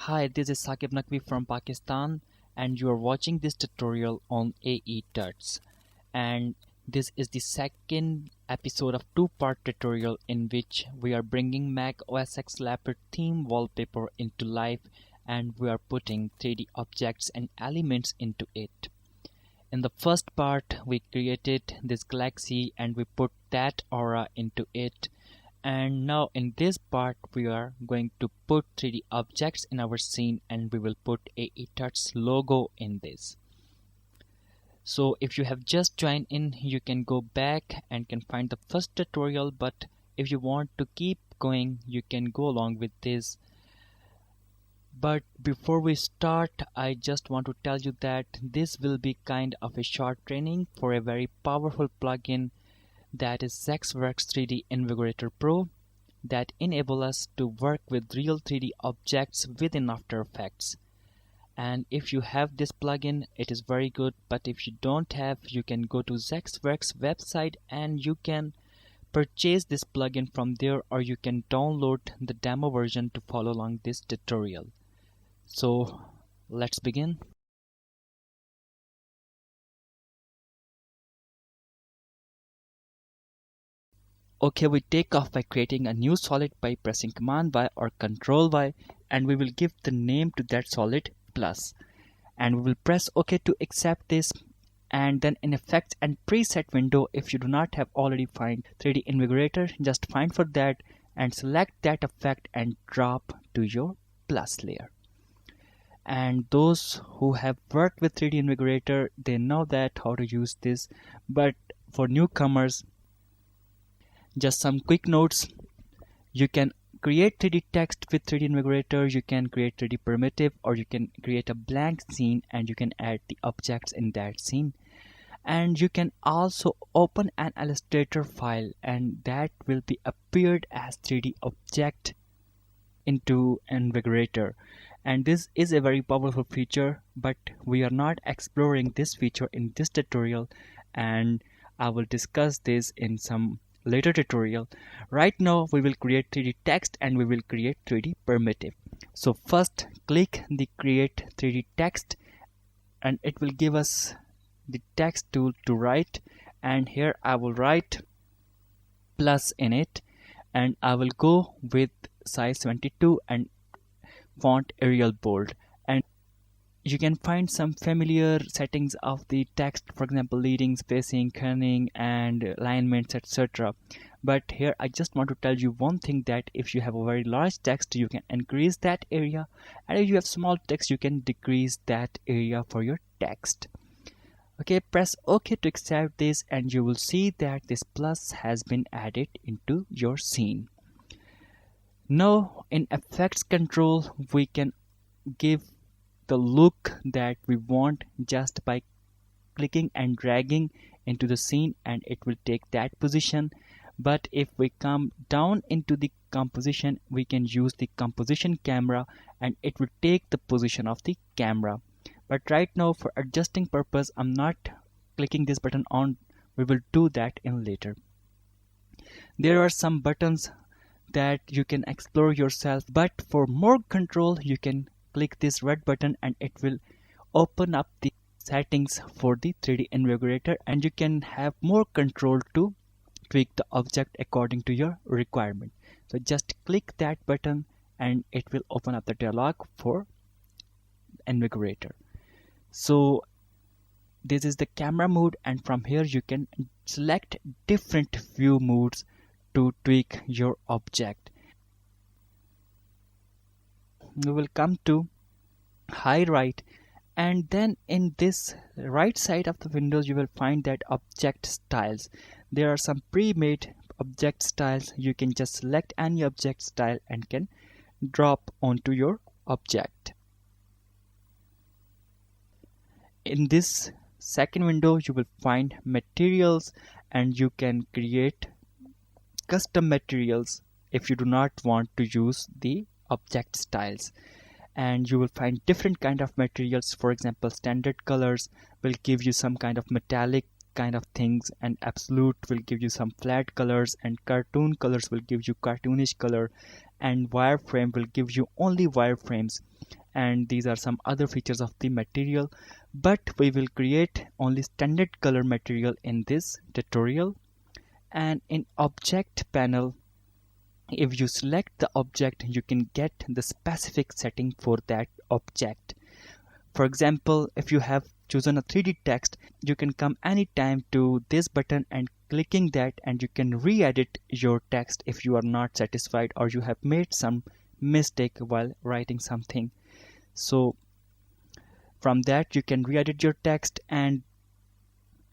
Hi, this is Saqib Naqvi from Pakistan, and you are watching this tutorial on AE Tuts. And this is the second episode of two-part tutorial in which we are bringing Mac OSX Leopard theme wallpaper into life, and we are putting 3D objects and elements into it. In the first part, we created this galaxy and we put that aura into it. And now in this part we are going to put 3D objects in our scene, and we will put AE Tuts logo in this. So if you have just joined in, you can go back and can find the first tutorial, but if you want to keep going, you can go along with this. But before we start, I just want to tell you that this will be kind of a short training for a very powerful plugin that is ZexWorks 3D Invigorator Pro that enable us to work with real 3D objects within After Effects. And if you have this plugin, it is very good, but if you don't have, you can go to ZexWorks website and you can purchase this plugin from there, or you can download the demo version to follow along this tutorial. So let's begin. Okay, we take off by creating a new solid by pressing Command Y or Control Y, and we will give the name to that solid plus. And we will press OK to accept this, and then in Effects and Preset window, if you do not have already find 3D Invigorator, just find for that and select that effect and drop to your plus layer. And those who have worked with 3D Invigorator, they know that how to use this, but for newcomers, just some quick notes. You can create 3D text with 3D Invigorator, you can create 3D primitive, or you can create a blank scene and you can add the objects in that scene. And you can also open an Illustrator file, and that will be appeared as 3D object into Invigorator. And this is a very powerful feature, but we are not exploring this feature in this tutorial, and I will discuss this in some later tutorial. Right now we will create 3D text and we will create 3D primitive. So first click the create 3D text, and it will give us the text tool to write, and here I will write plus in it, and I will go with size 22 and font Arial bold. And you can find some familiar settings of the text, for example leading, spacing, kerning, and alignments, etc. But here I just want to tell you one thing, that if you have a very large text, you can increase that area, and if you have small text, you can decrease that area for your text. Okay, press OK to accept this, and you will see that this plus has been added into your scene. Now in effects control, we can give the look that we want just by clicking and dragging into the scene, and it will take that position. But if we come down into the composition, we can use the composition camera and it will take the position of the camera. But right now for adjusting purpose, I'm not clicking this button on. We will do that in later. There are some buttons that you can explore yourself, but for more control you can click this red button and it will open up the settings for the 3D Invigorator, and you can have more control to tweak the object according to your requirement. So just click that button and it will open up the dialog for Invigorator. So this is the camera mode, and from here you can select different view modes to tweak your object. We will come to high right, and then in this right side of the windows you will find that object styles. There are some pre-made object styles. You can just select any object style and can drop onto your object. In this second window you will find materials, and you can create custom materials if you do not want to use the object styles. And you will find different kind of materials. For example, standard colors will give you some kind of metallic kind of things, and absolute will give you some flat colors, and cartoon colors will give you cartoonish color, and wireframe will give you only wireframes. And these are some other features of the material, but we will create only standard color material in this tutorial. And in object panel, if you select the object, you can get the specific setting for that object. For example, if you have chosen a 3D text, you can come anytime to this button and clicking that, and you can re-edit your text if you are not satisfied or you have made some mistake while writing something. So from that you can re-edit your text, and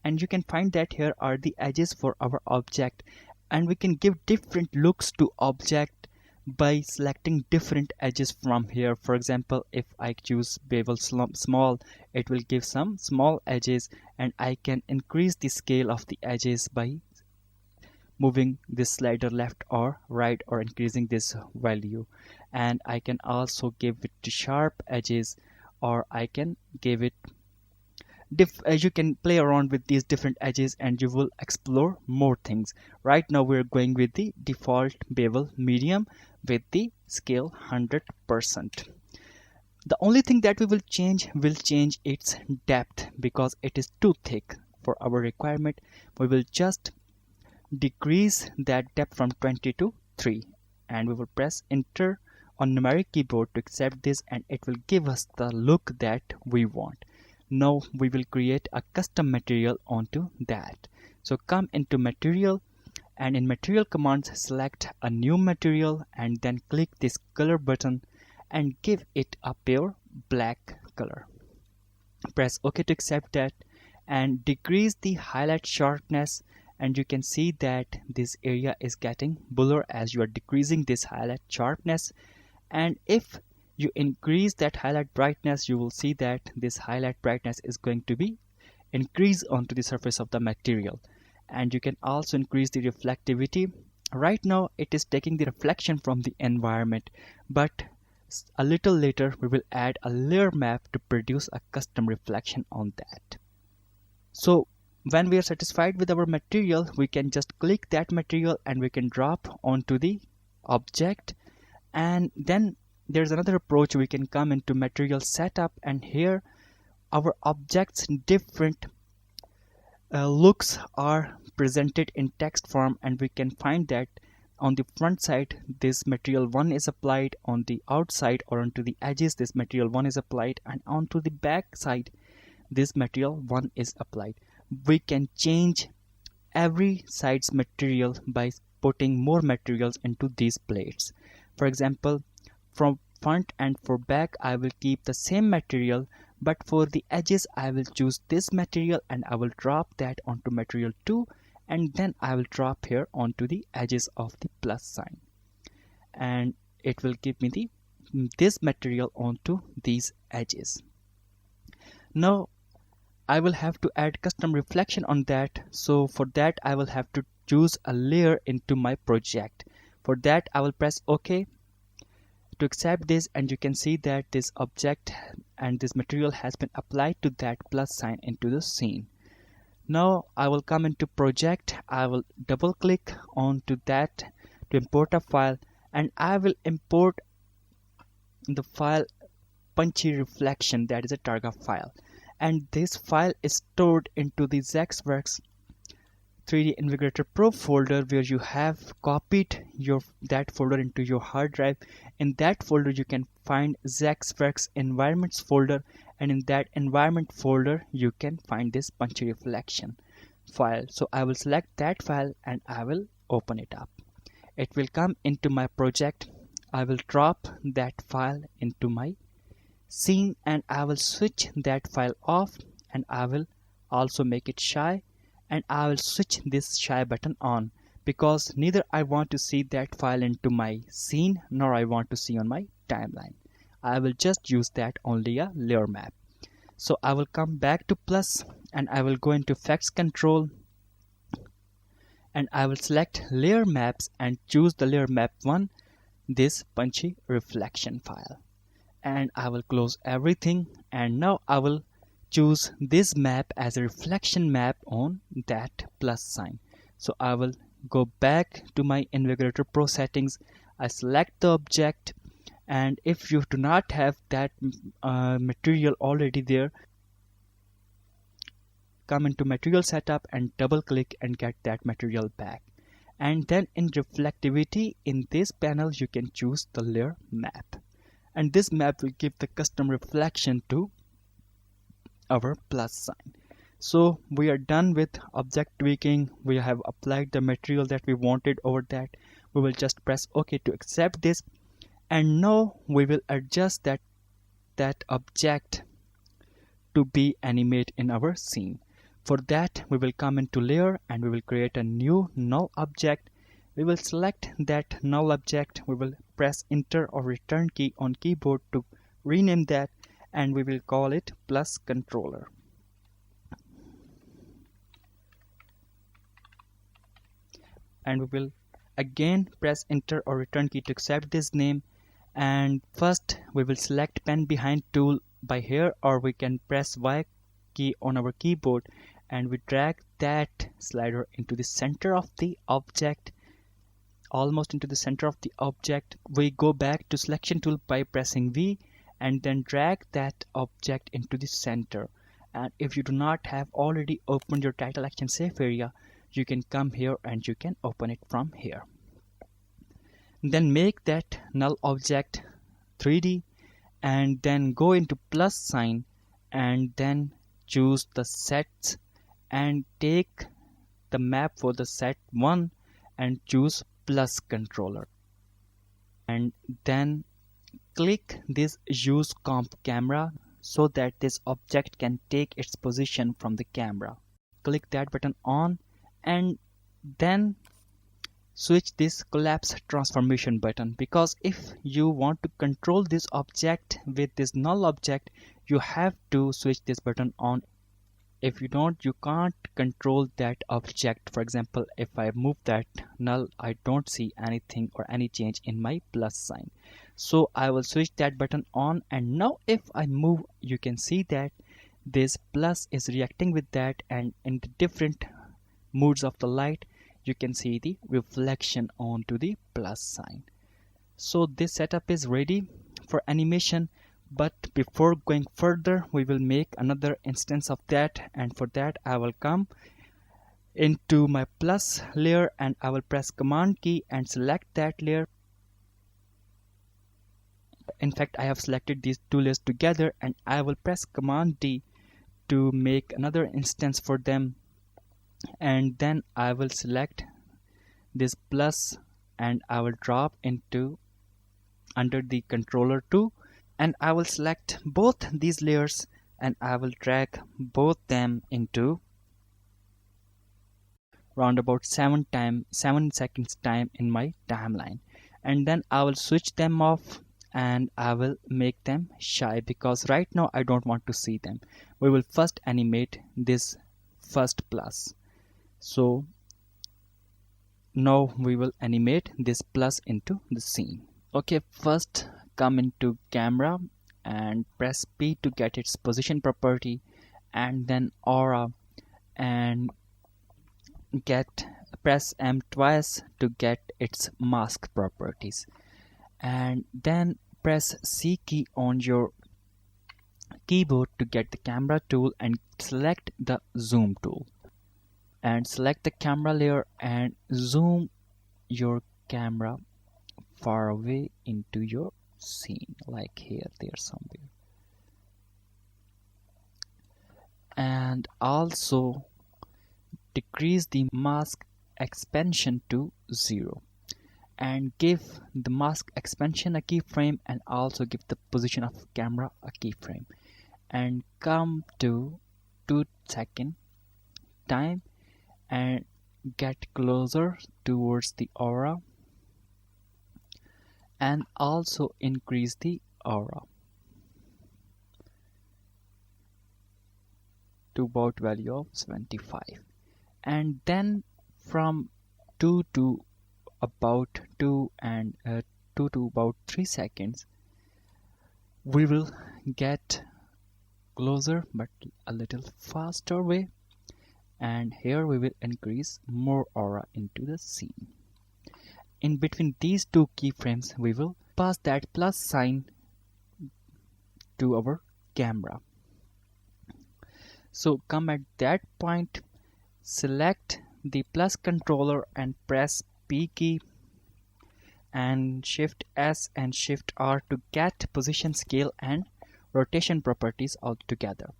you can find that here are the edges for our object, and we can give different looks to object by selecting different edges from here. For example, if I choose bevel small, it will give some small edges, and I can increase the scale of the edges by moving this slider left or right or increasing this value. And I can also give it sharp edges, or I can give it you can play around with these different edges and you will explore more things. Right now we're going with the default bevel medium with the scale 100%. The only thing that we will change its depth, because it is too thick for our requirement. We will just decrease that depth from 20 to 3, and we will press enter on numeric keyboard to accept this, and it will give us the look that we want. Now we will create a custom material onto that. So come into material, and in material commands select a new material and then click this color button and give it a pure black color. Press OK to accept that and decrease the highlight sharpness, and you can see that this area is getting blur as you are decreasing this highlight sharpness. And if you increase that highlight brightness, you will see that this highlight brightness is going to be increased onto the surface of the material. And you can also increase the reflectivity. Right now it is taking the reflection from the environment, but a little later we will add a layer map to produce a custom reflection on that. So when we are satisfied with our material, we can just click that material and we can drop onto the object. And then there's another approach. We can come into material setup, and here our objects different looks are presented in text form, and we can find that on the front side this material 1 is applied, on the outside or onto the edges this material 1 is applied, and onto the back side this material 1 is applied. We can change every side's material by putting more materials into these plates. For example, from front and for back I will keep the same material, but for the edges I will choose this material and I will drop that onto material 2, and then I will drop here onto the edges of the plus sign, and it will give me this material onto these edges. Now I will have to add custom reflection on that. So for that I will have to choose a layer into my project. For that I will press OK to accept this, and you can see that this object and this material has been applied to that plus sign into the scene. Now I will come into project. I will double click onto that to import a file, and I will import the file punchy reflection, that is a target file. And this file is stored into the Zexworks 3D Navigator Pro folder, where you have copied that folder into your hard drive. In that folder you can find Zexworks environments folder, and in that environment folder you can find this punchy reflection file. So I will select that file and I will open it up. It will come into my project. I will drop that file into my scene, and I will switch that file off, and I will also make it shy, and I will switch this shy button on, because neither I want to see that file into my scene nor I want to see on my timeline. I will just use that only a layer map. So I will come back to plus, and I will go into effects control, and I will select layer maps and choose the layer map 1, this punchy reflection file. And I will close everything, and now I will choose this map as a reflection map on that plus sign. So I will go back to my Navigator Pro settings. I select the object, and if you do not have that material already there, come into material setup and double click and get that material back. And then in reflectivity, in this panel you can choose the layer map, and this map will give the custom reflection to our plus sign. So we are done with object tweaking. We have applied the material that we wanted over that. We will just press OK to accept this, and now we will adjust that object to be animate in our scene. For that, we will come into layer and we will create a new null object. We will select that null object. We will press enter or return key on keyboard to rename that, and we will call it plus controller. And we will again press enter or return key to accept this name. And first we will select pen behind tool by here, or we can press Y key on our keyboard and we drag that slider into the center of the object, almost into the center of the object. We go back to selection tool by pressing V and then drag that object into the center. And if you do not have already opened your title action safe area, you can come here and you can open it from here. Then make that null object 3D and then go into plus sign and then choose the sets and take the map for the set 1 and choose plus controller, and then click this use comp camera so that this object can take its position from the camera. Click that button on and then switch this collapse transformation button, because if you want to control this object with this null object, you have to switch this button on. If you don't, you can't control that object. For example, if I move that null, I don't see anything or any change in my plus sign. So I will switch that button on, and now if I move, you can see that this plus is reacting with that, and in the different moods of the light you can see the reflection onto the plus sign. So this setup is ready for animation, but before going further we will make another instance of that, and for that I will come into my plus layer and I will press command key and select that layer. In fact, I have selected these two layers together, and I will press command D to make another instance for them, and then I will select this plus and I will drop into under the controller 2, and I will select both these layers and I will drag both them into round about 7 seconds time in my timeline, and then I will switch them off and I will make them shy, because right now I don't want to see them. We will first animate this first plus. So now we will animate this plus into the scene. Okay, first come into camera and press P to get its position property, and then aura, and press M twice to get its mask properties, and then press C key on your keyboard to get the camera tool and select the zoom tool, and select the camera layer and zoom your camera far away into your scene, like here, there somewhere. And also decrease the mask expansion to 0 and give the mask expansion a keyframe, and also give the position of camera a keyframe, and come to 2-second time and get closer towards the aura, and also increase the aura to about value of 75, and then from 2 to about 2 and 2 to about 3 seconds we will get closer but a little faster way, and here we will increase more aura into the scene. in between these two keyframes we will pass that plus sign to our camera. So come at that point, select the plus controller and press P key and Shift S and Shift R to get position, scale and rotation properties all together.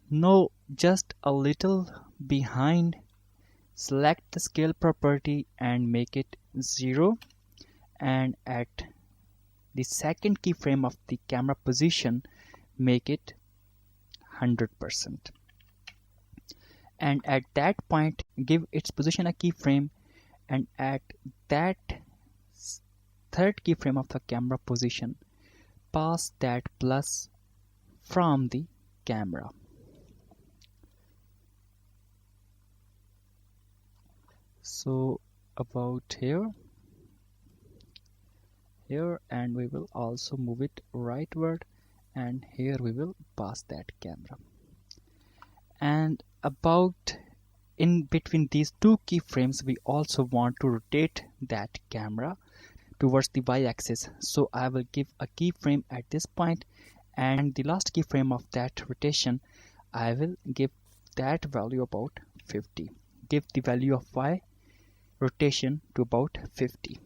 Now just a little behind, select the scale property and make it 0, and at the second keyframe of the camera position make it 100%, and at that point give its position a keyframe, and at that third keyframe of the camera position pass that plus from the camera. So about here, and we will also move it rightward, and here we will pass that camera. And about in between these two keyframes we also want to rotate that camera towards the y-axis, so I will give a keyframe at this point, and the last keyframe of that rotation I will give that value about 50. Give the value of y rotation to about 50.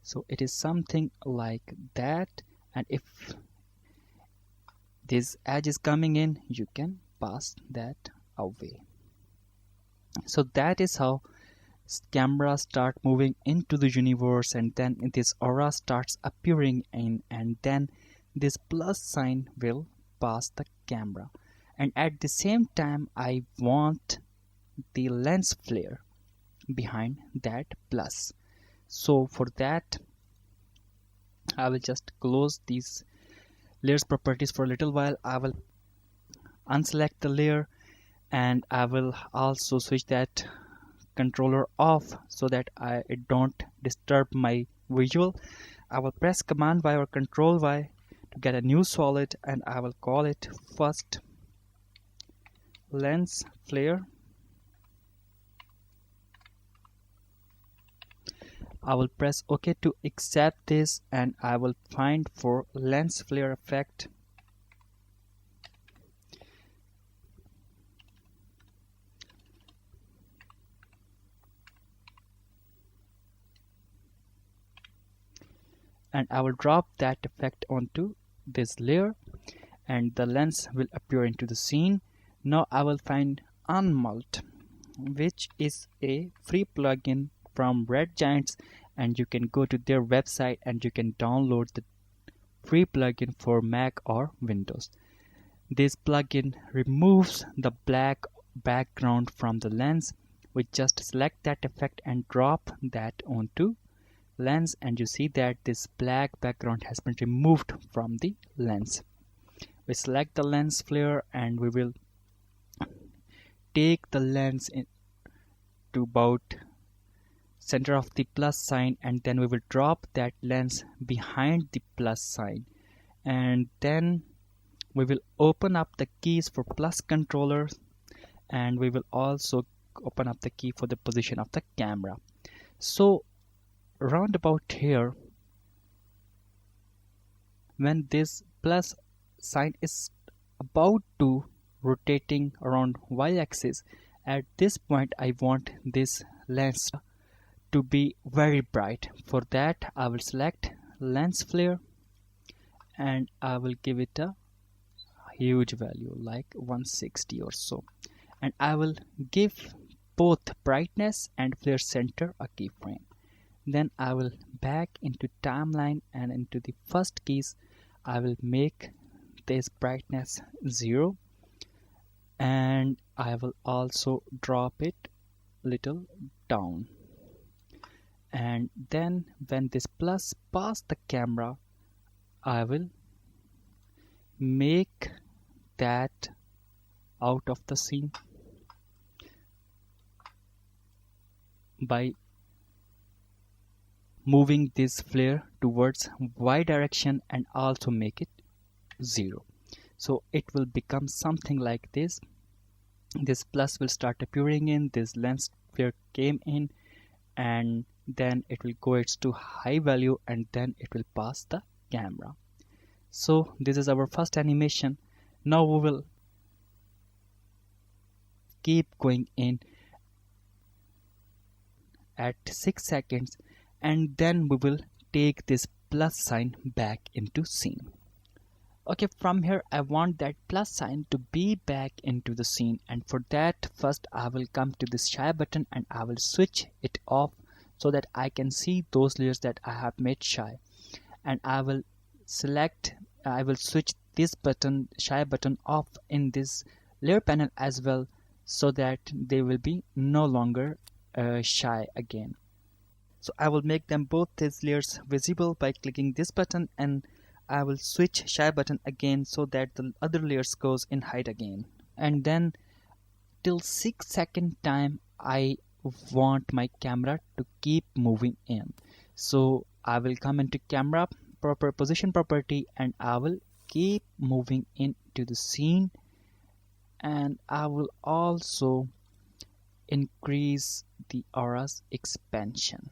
So it is something like that, and if this edge is coming in you can pass that away. So that is how cameras start moving into the universe, and then this aura starts appearing in, and then this plus sign will pass the camera, and at the same time I want the lens flare behind that plus. So for that I will just close these layers properties for a little while. I will unselect the layer, and I will also switch that controller off so that it don't disturb my visual. I will press Command Y or Control Y to get a new solid, and I will call it first lens flare. I will press OK to accept this, and I will find for lens flare effect. And I will drop that effect onto this layer, and the lens will appear into the scene. Now I will find Unmult, which is a free plugin from Red Giants, and you can go to their website and you can download the free plugin for Mac or Windows. This plugin removes the black background from the lens. We just select that effect and drop that onto lens, and you see that this black background has been removed from the lens. We select the lens flare, and we will take the lens in to about center of the plus sign, and then we will drop that lens behind the plus sign, and then we will open up the keys for plus controller, and we will also open up the key for the position of the camera. So round about here, when this plus sign is about to rotating around y-axis, at this point I want this lens to be very bright. For that I will select lens flare, and I will give it a huge value like 160 or so, and I will give both brightness and flare center a keyframe. Then I will back into timeline, and into the first keys I will make this brightness 0, and I will also drop it little down. And then when this plus pass the camera, I will make that out of the scene by moving this flare towards y direction and also make it 0. So it will become something like this. This plus will start appearing in, this lens software came in, and then it will go its to high value, and then it will pass the camera. So this is our first animation. Now we will keep going in at 6 seconds, and then we will take this plus sign back into scene. Okay, from here I want that plus sign to be back into the scene, and for that first I will come to this shy button and I will switch it off so that I can see those layers that I have made shy, and I will switch this button, shy button, off in this layer panel as well, so that they will be no longer shy again. So I will make them both these layers visible by clicking this button, and I will switch shy button again so that the other layers goes in hide again. And then till 6 second time I want my camera to keep moving in. So I will come into camera position property, and I will keep moving into the scene, and I will also increase the aura's expansion.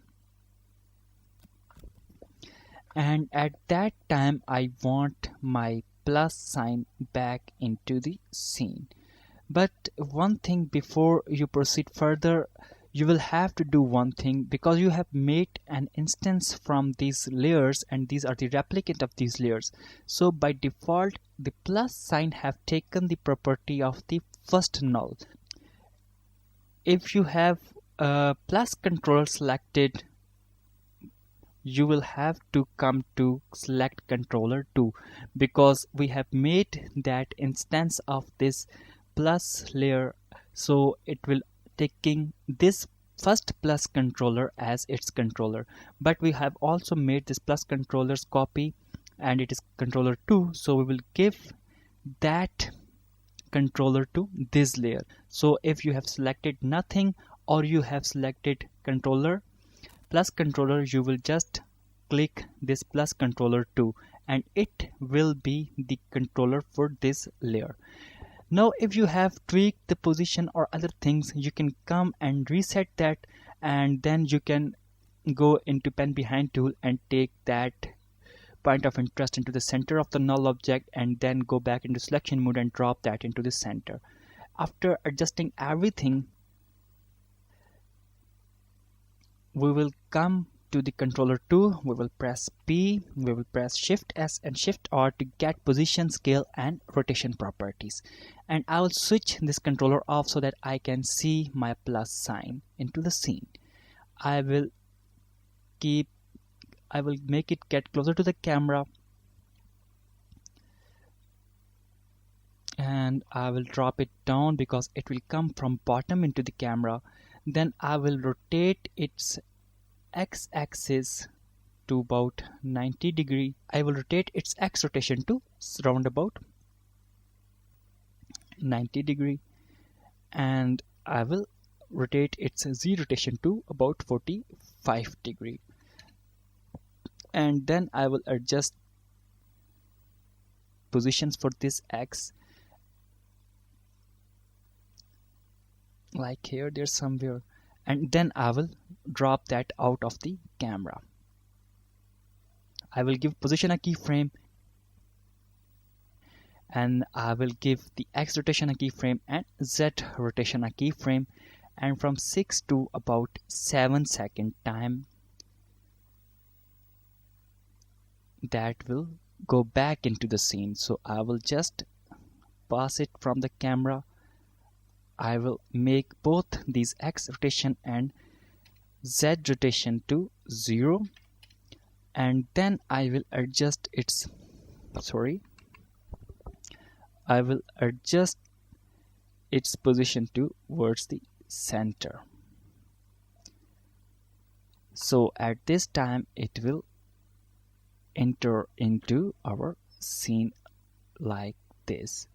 And at that time I want my plus sign back into the scene. But one thing, before you proceed further, you will have to do one thing, because you have made an instance from these layers and these are the replicant of these layers. So by default the plus sign have taken the property of the first null. If you have a plus controller selected, you will have to come to select controller 2, because we have made that instance of this plus layer, so it will taking this first plus controller as its controller. But we have also made this plus controller's copy and it is controller 2, so we will give that controller to this layer. So if you have selected nothing or you have selected controller plus controller, you will just click this plus controller 2 and it will be the controller for this layer. Now if you have tweaked the position or other things, you can come and reset that, and then you can go into pen behind tool and take that point of interest into the center of the null object, and then go back into selection mode and drop that into the center. After adjusting everything, we will come to the controller 2, we will press P, we will press Shift S and Shift R to get position, scale and rotation properties. And I will switch this controller off so that I can see my plus sign into the scene. I will make it get closer to the camera, and I will drop it down because it will come from bottom into the camera. Then I will rotate its x-axis to about 90 degree. I will rotate its x rotation to round about 90 degree, and I will rotate its z rotation to about 45 degree. And then I will adjust positions for this x, like here, there's somewhere, and then I will drop that out of the camera. I will give position a keyframe, and I will give the x rotation a keyframe and z rotation a keyframe, and from 6 to about 7 second time that will go back into the scene. So I will just pass it from the camera. I will make both these x rotation and z rotation to 0, and then I will adjust its position towards the center. So at this time it will enter into our scene like this,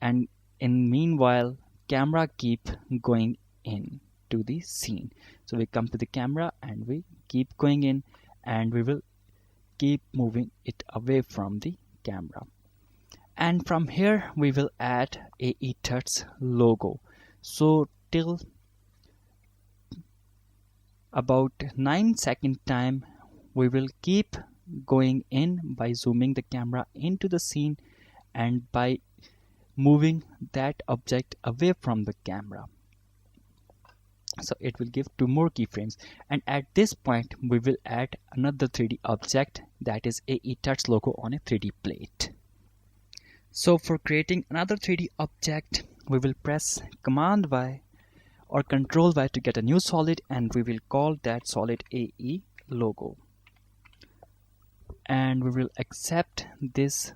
and in meanwhile camera keep going in to the scene. So we come to the camera and we keep going in, and we will keep moving it away from the camera. And from here we will add AE Tuts logo. So until about 9-second time. We will keep going in by zooming the camera into the scene and by moving that object away from the camera. So it will give 2 more keyframes, and at this point we will add another 3D object, that is AE Touch logo on a 3D plate. So for creating another 3D object, we will press Command Y or Control Y to get a new solid, and we will call that solid AE logo. And we will accept this,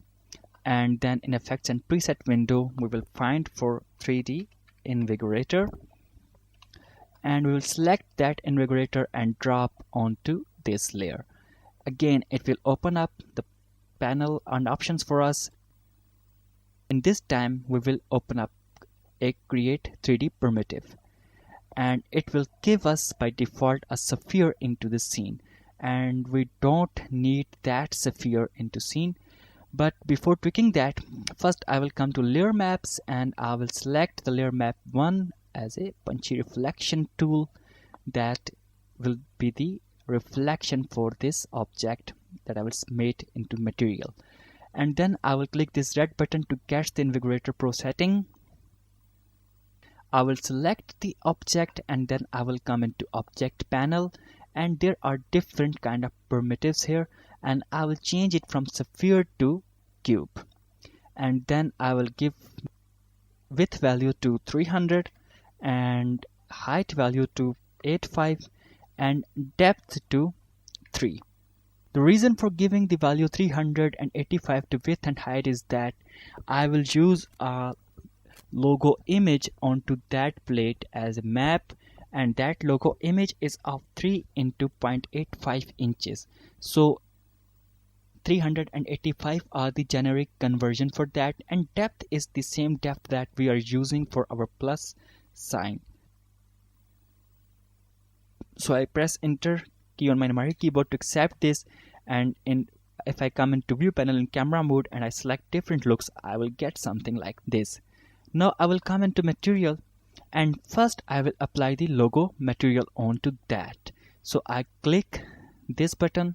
and then in Effects and Preset window we will find for 3D Invigorator, and we will select that invigorator and drop onto this layer. Again, it will open up the panel and options for us. In this time we will open up a create 3D primitive, and it will give us by default a sphere into the scene, and we don't need that sphere into scene. But before tweaking that, first I will come to layer maps and I will select the layer map 1 as a punchy reflection tool that will be the reflection for this object that I will make into material. And then I will click this red button to catch the Invigorator Pro setting. I will select the object and then I will come into object panel, and there are different kind of primitives here, and I will change it from sphere to cube, and then I will give width value to 300 and height value to 85 and depth to 3. The reason for giving the value 385 to width and height is that I will use a logo image onto that plate as a map, and that logo image is of 3 into 0.85 inches. So 385 are the generic conversion for that, and depth is the same depth that we are using for our plus sign. So I press enter key on my numeric keyboard to accept this, and if I come into view panel in camera mode and I select different looks, I will get something like this. Now I will come into material, and first I will apply the logo material onto that. So I click this button.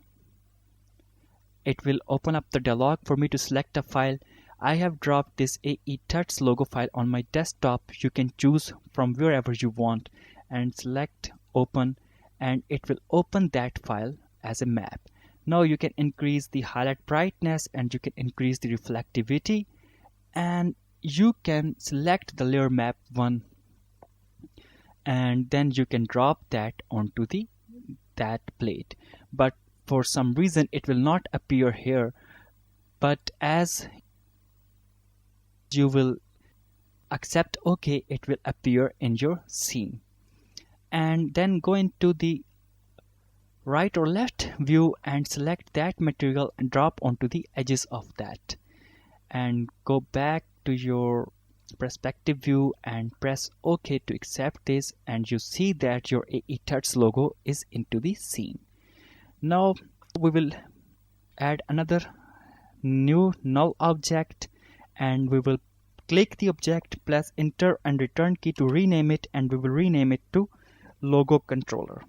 It will open up the dialog for me to select a file. I have dropped this AE Touch logo file on my desktop. You can choose from wherever you want and select open, and it will open that file as a map. Now you can increase the highlight brightness and you can increase the reflectivity, and you can select the layer map 1 and then you can drop that onto that plate. But for some reason it will not appear here, but as you will accept OK, it will appear in your scene. And then go into the right or left view and select that material and drop onto the edges of that, and go back to your perspective view and press OK to accept this, and you see that your AE Touch logo is into the scene. Now we will add another new null object, and we will click the object, press enter and return key to rename it, and we will rename it to logo controller.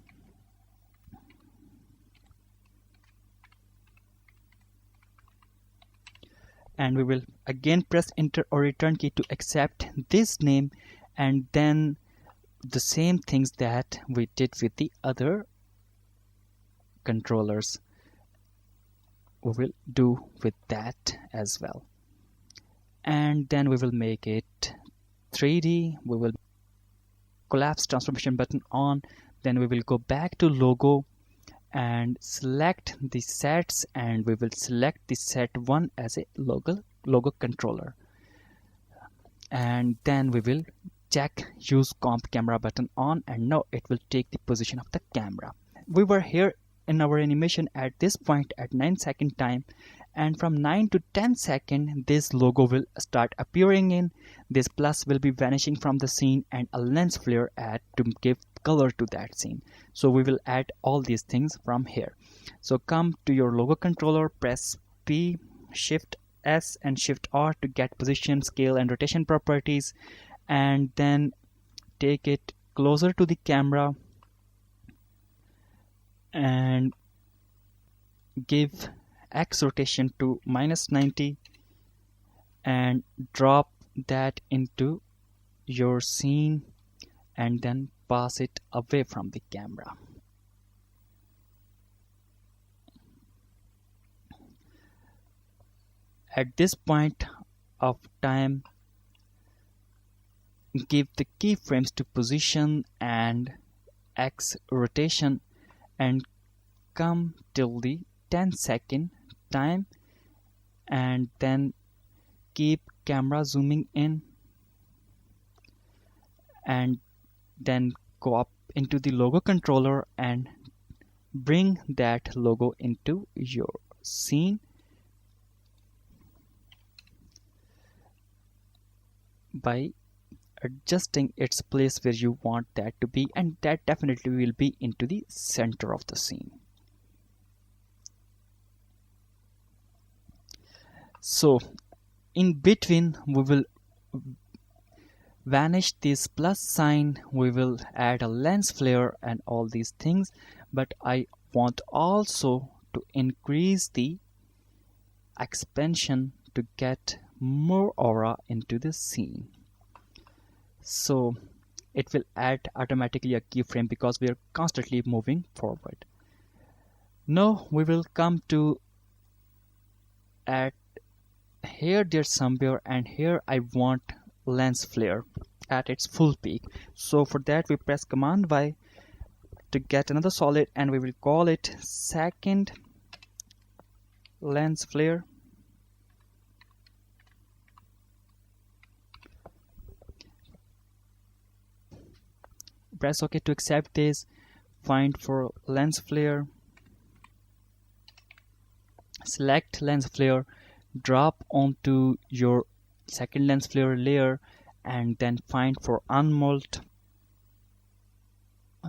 And we will again press enter or return key to accept this name, and then the same things that we did with the other controllers we will do with that as well. And then we will make it 3D. We will collapse transformation button on, then we will go back to logo and select the sets, and we will select the set 1 as a logo controller, and then we will check use comp camera button on, and now it will take the position of the camera. We were here in our animation at this point at 9-second time, and from 9 to 10 second this logo will start appearing in. This plus will be vanishing from the scene, and a lens flare add to give color to that scene. So we will add all these things from here. So come to your logo controller, press P, Shift S and Shift R to get position, scale and rotation properties, and then take it closer to the camera and give X rotation to -90 and drop that into your scene and then pass it away from the camera. At this point of time, give the keyframes to position and X rotation and come till the 10-second time, and then keep camera zooming in and then go up into the logo controller and bring that logo into your scene by adjusting its place where you want that to be, and that definitely will be into the center of the scene. So in between we will vanish this plus sign, we will add a lens flare and all these things, but I want also to increase the expansion to get more aura into the scene. So it will add automatically a keyframe because we are constantly moving forward. Now we will come to at here there's somewhere, and here I want lens flare at its full peak. So for that we press Command Y to get another solid, and we will call it second lens flare. Press OK to accept this. Find for lens flare, select lens flare, drop onto your second lens flare layer, and then find for unmold,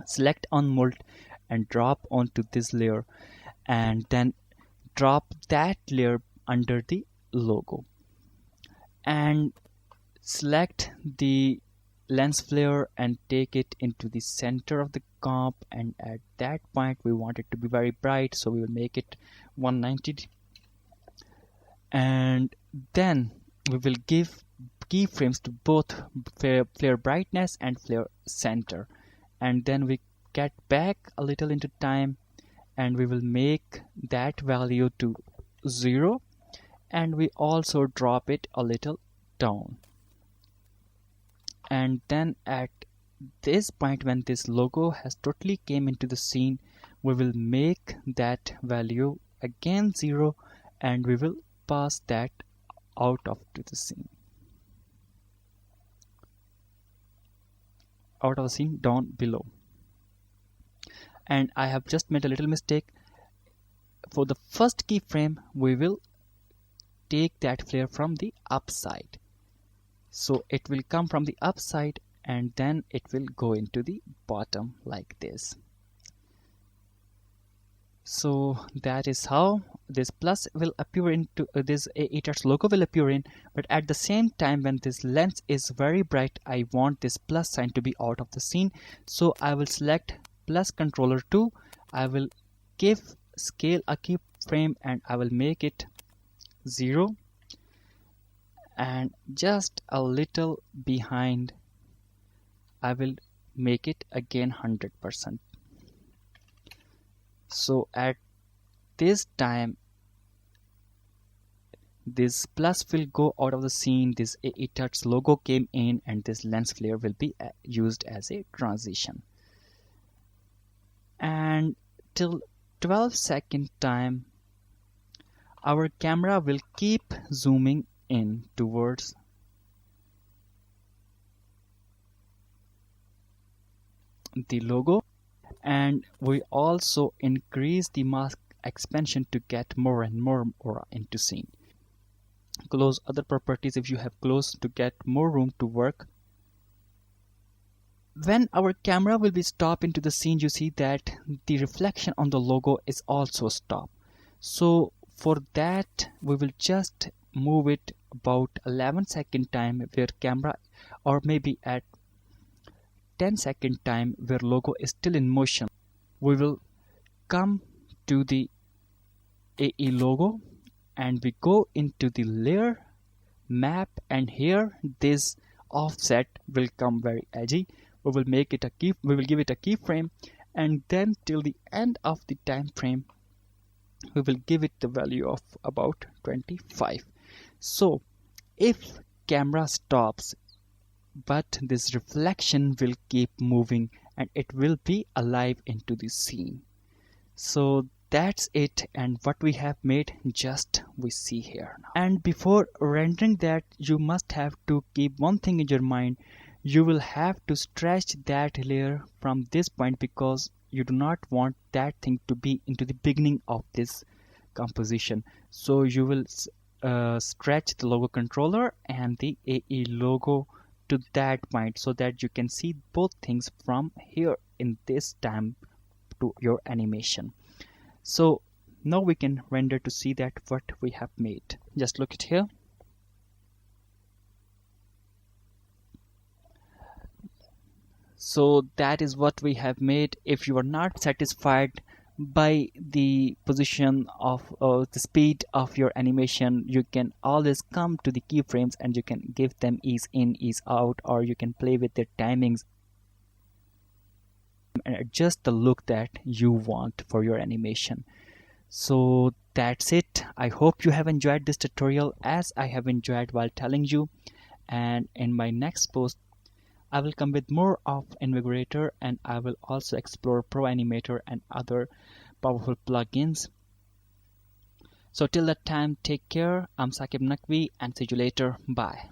select unmold and drop onto this layer, and then drop that layer under the logo and select the lens flare and take it into the center of the comp, and at that point we want it to be very bright, so we will make it 190, and then we will give keyframes to both flare brightness and flare center, and then we get back a little into time and we will make that value to 0, and we also drop it a little down. And then at this point, when this logo has totally came into the scene, we will make that value again 0, and we will pass that out of to the scene, out of the scene down below. And I have just made a little mistake. For the first keyframe we will take that flare from the upside, so it will come from the upside and then it will go into the bottom like this. So that is how this plus will appear into this AETARS logo will appear in, but at the same time when this lens is very bright, I want this plus sign to be out of the scene. So I will select plus controller 2, I will give scale a keyframe and I will make it 0, and just a little behind I will make it again 100%. So at this time this plus will go out of the scene, this AETARS logo came in, and this lens flare will be used as a transition. And till 12-second time our camera will keep zooming in towards the logo, and we also increase the mask expansion to get more and more aura into scene. Close other properties if you have closed to get more room to work. When our camera will be stopped into the scene, you see that the reflection on the logo is also stopped. So for that we will just move it about 11-second time where camera, or maybe at 10-second time where logo is still in motion. We will come to the AE logo and we go into the layer map, and here this offset will come very edgy. We will give it a keyframe, and then till the end of the time frame we will give it the value of about 25. So if camera stops, but this reflection will keep moving and it will be alive into the scene. So that's it, and what we have made just we see here now. And before rendering that, you must have to keep one thing in your mind. You will have to stretch that layer from this point because you do not want that thing to be into the beginning of this composition. So you will stretch the logo controller and the AE logo to that point so that you can see both things from here in this time to your animation. So now we can render to see that what we have made. Just look at here. So that is what we have made. If you are not satisfied by the position of the speed of your animation, you can always come to the keyframes and you can give them ease in, ease out, or you can play with their timings and adjust the look that you want for your animation. So that's it. I hope you have enjoyed this tutorial as I have enjoyed while telling you, and in my next post I will come with more of Invigorator, and I will also explore Pro Animator and other powerful plugins. So till that time, take care. I'm Saqib Naqvi and see you later. Bye.